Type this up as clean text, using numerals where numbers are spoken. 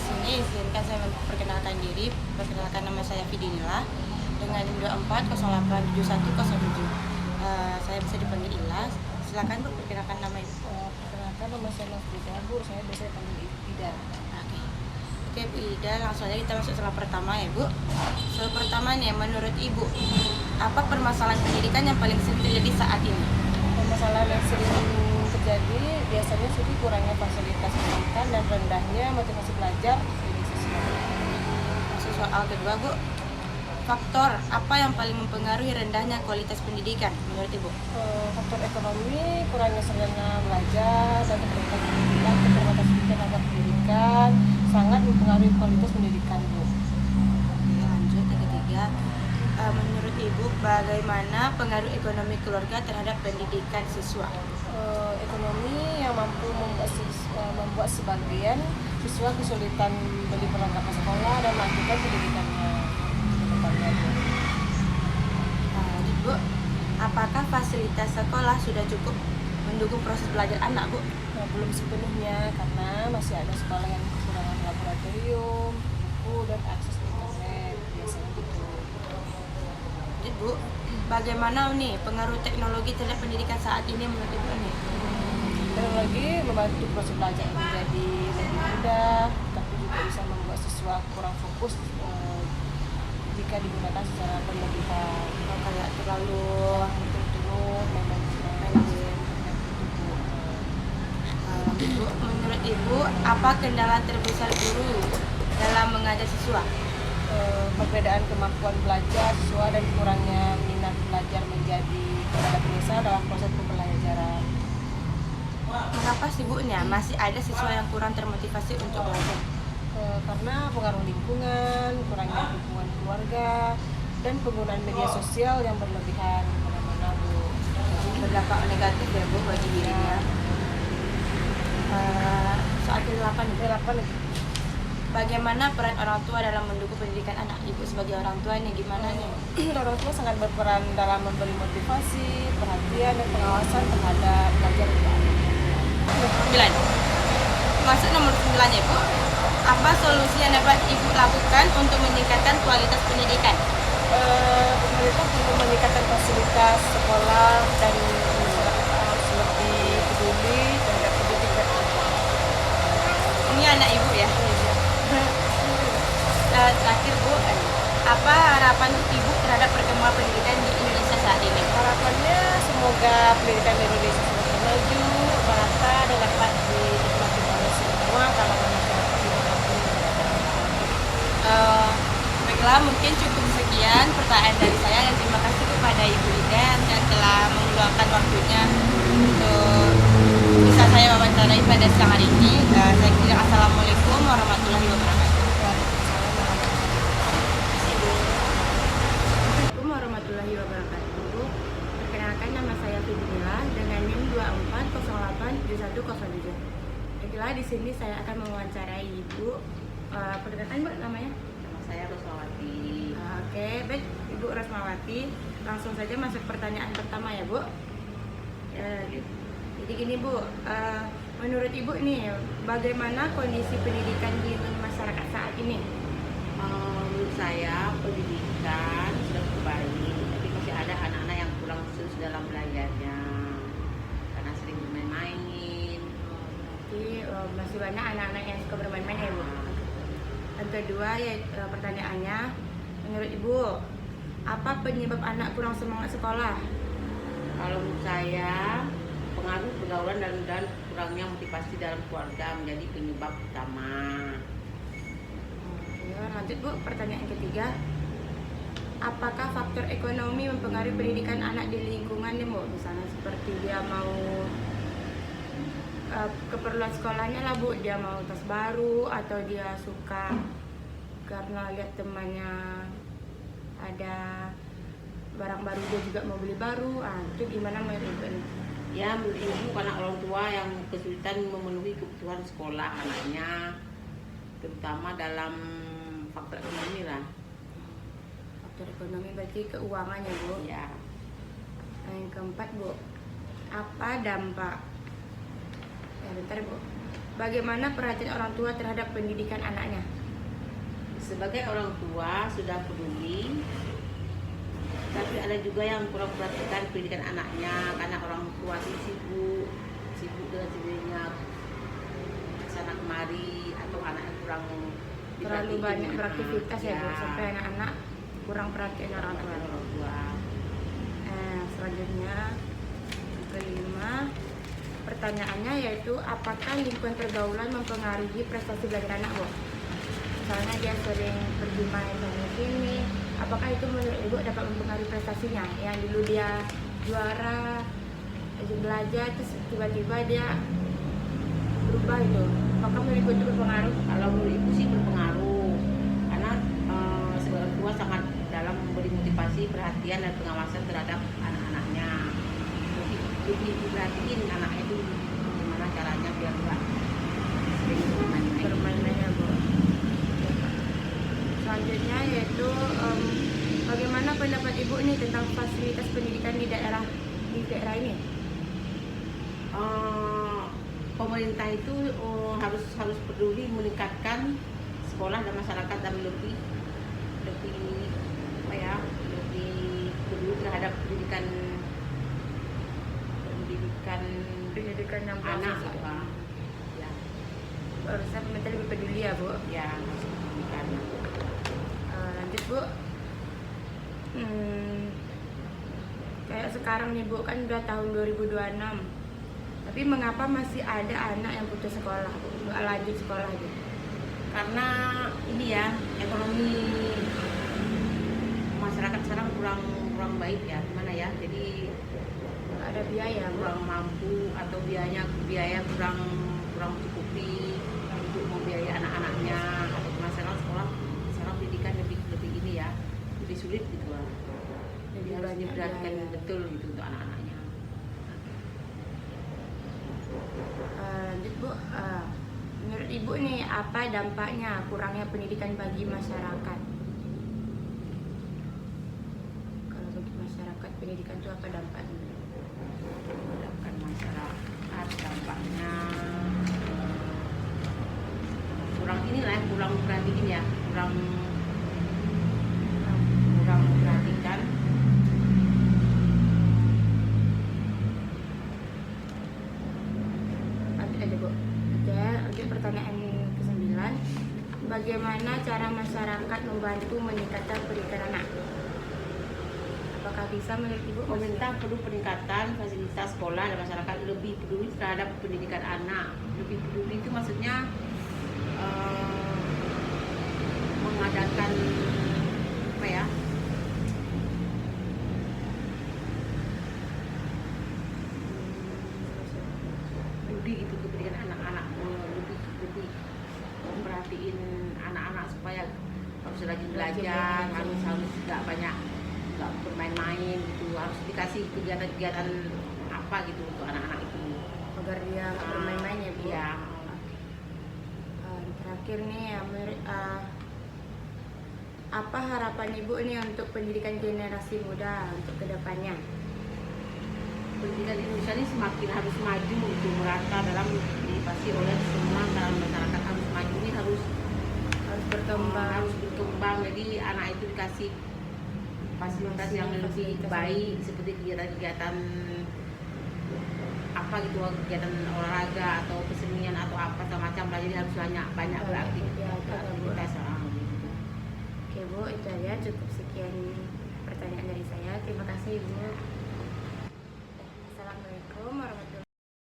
sini izinkan saya memperkenalkan diri. Perkenalkan, nama saya Fidinila dengan NIM 24087107. Saya bisa dipanggil Ila. Silakan Bu, perkenalkan nama Ibu. Perkenalkan, nama saya Nafrida, Bu. Saya biasa dipanggil Ida. Oke Bu Ida, langsung aja kita masuk soal pertama ya Bu. Soal pertama nih, menurut Ibu, apa permasalahan pendidikan yang paling sering terjadi saat ini? Permasalahan yang sering terjadi biasanya sih kurangnya fasilitas pendidikan dan rendahnya motivasi belajar dari siswa. Masuk soal kedua Bu. Faktor apa yang paling mempengaruhi rendahnya kualitas pendidikan menurut Ibu? Faktor ekonomi, kurangnya sarana belajar, dan keterbatasan tenaga pendidikan sangat mempengaruhi kualitas pendidikan, Bu. Oke, lanjut yang ketiga. Menurut Ibu, bagaimana pengaruh ekonomi keluarga terhadap pendidikan siswa? Ekonomi yang mampu membuat sebagian siswa kesulitan beli perlengkapan sekolah dan melanjutkan pendidikannya. Lanjut Bu, apakah fasilitas sekolah sudah cukup mendukung proses belajar anak Bu? Belum sepenuhnya karena masih ada sekolah yang kekurangan laboratorium, buku, dan akses internet biasanya gitu. Lanjut Bu, bagaimana nih pengaruh teknologi terhadap pendidikan saat ini menurut Ibu nih? Teknologi membantu proses belajar menjadi lebih mudah, tapi juga bisa membuat siswa kurang fokus jika digunakan secara berlebihan. Kayak terlalu Terus memang Bu, menurut Ibu, apa kendala terbesar guru dalam mengajar siswa? perbedaan kemampuan belajar siswa dan kurangnya minat belajar menjadi kendala terbesar dalam proses pembelajaran. Mengapa sih Bu masih ada siswa yang kurang termotivasi untuk belajar? Karena pengaruh lingkungan, kurangnya dukungan keluarga, dan penggunaan media sosial yang berlebihan kemana-mana, Bu. Berdampak negatif ya Bu bagi dirinya. Soal ke-8 bagaimana peran orang tua dalam mendukung pendidikan anak? Ibu sebagai orang tua nih gimana nih? Orang tua sangat berperan dalam memberi motivasi, perhatian, dan pengawasan terhadap belajar anak. 9. Masuk nomor 9 ya Bu. Apa solusi yang dapat Ibu lakukan untuk meningkatkan kualitas pendidikan? Pemerintah perlu meningkatkan fasilitas sekolah dan masyarakat harus lebih peduli terhadap pendidikan. Ini anak Ibu ya. Terakhir Bu, apa harapan Ibu terhadap perkembangan pendidikan di Indonesia saat ini? Harapannya semoga pendidikan di Indonesia semakin maju, merata, dan dapat dinikmati oleh semua kalangan masyarakat dimanapun berada. Baiklah, mungkin cukup sekian pertanyaan dari saya dan terima kasih kepada Ibu Ida yang telah meluangkan waktunya untuk bisa saya wawancarai pada siang hari ini. Saya kira assalamualaikum warahmatullahi wabarakatuh. Assalamualaikum warahmatullahi wabarakatuh. Perkenalkan, nama saya Fidinila dengan NIM 24087107. Baiklah, di sini saya akan mewawancarai Ibu. Perkenalkan Bu namanya? Nama saya Rosmawati. Oke, baik Ibu Rosmawati. Langsung saja masuk pertanyaan pertama ya Bu. Jadi gini Bu, menurut Ibu nih bagaimana kondisi pendidikan di masyarakat saat ini? Menurut saya pendidikan sudah cukup baik, tapi masih ada anak-anak yang kurang serius dalam belajarnya karena sering bermain-main. Jadi masih banyak anak-anak yang suka bermain-main ya Bu. Yang kedua ya pertanyaannya, menurut Ibu apa penyebab anak kurang semangat sekolah? Kalau menurut saya pengaruh pergaulan dan kurangnya motivasi dalam keluarga menjadi penyebab utama. Ya, lanjut Bu, pertanyaan ketiga. Apakah faktor ekonomi mempengaruhi pendidikan anak di lingkungannya Bu? Misalnya seperti dia mau keperluan sekolahnya lah Bu, dia mau tas baru atau dia suka karena lihat temannya ada barang baru dia juga mau beli baru. Itu gimana menurut Ibu nih? Ya, menurut ibu karena orang tua yang kesulitan memenuhi kebutuhan sekolah anaknya, terutama dalam faktor ekonomi lah. Faktor ekonomi berarti keuangannya Bu. Ya. Yang keempat Bu, apa dampak bentar Bu. bagaimana perhatian orang tua terhadap pendidikan anaknya? Sebagai orang tua sudah peduli, tapi ada juga yang kurang perhatikan pendidikan anaknya karena orang tua itu sibuk dengan sendirinya sana kemari, atau anaknya kurang Terlalu diperhatiin. banyak beraktivitas ya, Bu, Ya, sampai anak-anak kurang perhatian orang tua. orang tua. Selanjutnya yang kelima, pertanyaannya yaitu apakah lingkungan pergaulan mempengaruhi prestasi belajar anak, Bu? Misalnya dia sering pergi main sana sini, apakah itu menurut Ibu dapat mempengaruhi prestasinya? Yang dulu dia juara rajin belajar, terus tiba-tiba dia berubah itu, apakah menurut Ibu itu berpengaruh? Kalau menurut ibu sih berpengaruh, karena sebagai tua sangat dalam memberi motivasi, perhatian dan pengawasan terhadap anak-anaknya. Lebih diperhatiin anaknya itu gimana caranya biar enggak sering bermain-main. Bermain-mainnya, Bu. Selanjutnya yaitu bagaimana pendapat Ibu nih tentang fasilitas pendidikan di daerah ini? Pemerintah itu harus peduli meningkatkan sekolah dan masyarakat dan lebih apa ya, lebih peduli terhadap pendidikan Yang anak bagus. apa ya, Harusnya pemerintah lebih peduli ya, Bu. ya harus pendidikan. Lanjut, Bu. Kayak sekarang nih, Bu, kan udah tahun 2026. Tapi mengapa masih ada anak yang putus sekolah, Bu? Nggak lanjut sekolah gitu? Karena ini ya, ekonomi masyarakat sekarang kurang baik ya, gimana ya, jadi Nggak ada biaya, Bu. kurang mampu atau biaya kurang mencukupi untuk membiayai anak-anaknya, atau masalah sekolah sekarang pendidikan lebih ini ya, lebih sulit gitu lah. Jadi Lebih harus banyak diperhatikan biaya. betul gitu untuk anak-anaknya. Lanjut, Bu. Menurut Ibu nih, apa dampaknya kurangnya pendidikan bagi masyarakat? Kalau bagi masyarakat, pendidikan itu apa dampaknya? Menghadapkan masyarakat dampaknya kurang inilah ya, kurang perhatiin ya, kurang memperhatikan. Lanjut aja, Bu. Oke, lanjut pertanyaan ke-9. Bagaimana cara masyarakat membantu meningkatkan pendidikan anak? Apakah bisa menurut Ibu? Pemerintah perlu peningkatan fasilitas sekolah dan masyarakat lebih peduli terhadap pendidikan anak. Lebih peduli itu maksudnya mengadakan apa ya? Peduli gitu ke pendidikan anak-anak, lebih memperhatiin anak-anak supaya harus rajin belajar, harus nggak banyak nggak bermain-main gitu, harus dikasih kegiatan-kegiatan apa gitu untuk anak-anak itu Agar dia nggak bermain-main ya, Bu? ya. Terakhir nih, ya, apa harapan Ibu nih untuk pendidikan generasi muda untuk kedepannya? Pendidikan Indonesia ini semakin harus maju untuk merata dalam dipartisipasi oleh semua kalangan masyarakat, harus maju ini harus berkembang, jadi anak itu dikasih fasilitas yang lebih baik seperti kegiatan-kegiatan apa gitu, kegiatan olahraga atau kesenian atau apa semacam lah, jadi harus banyak beraktivitas gitu. Oke, Bu, itu aja, cukup sekian pertanyaan dari saya. Terima kasih, Ibu. Assalamualaikum warahmatullahi wabarakatuh.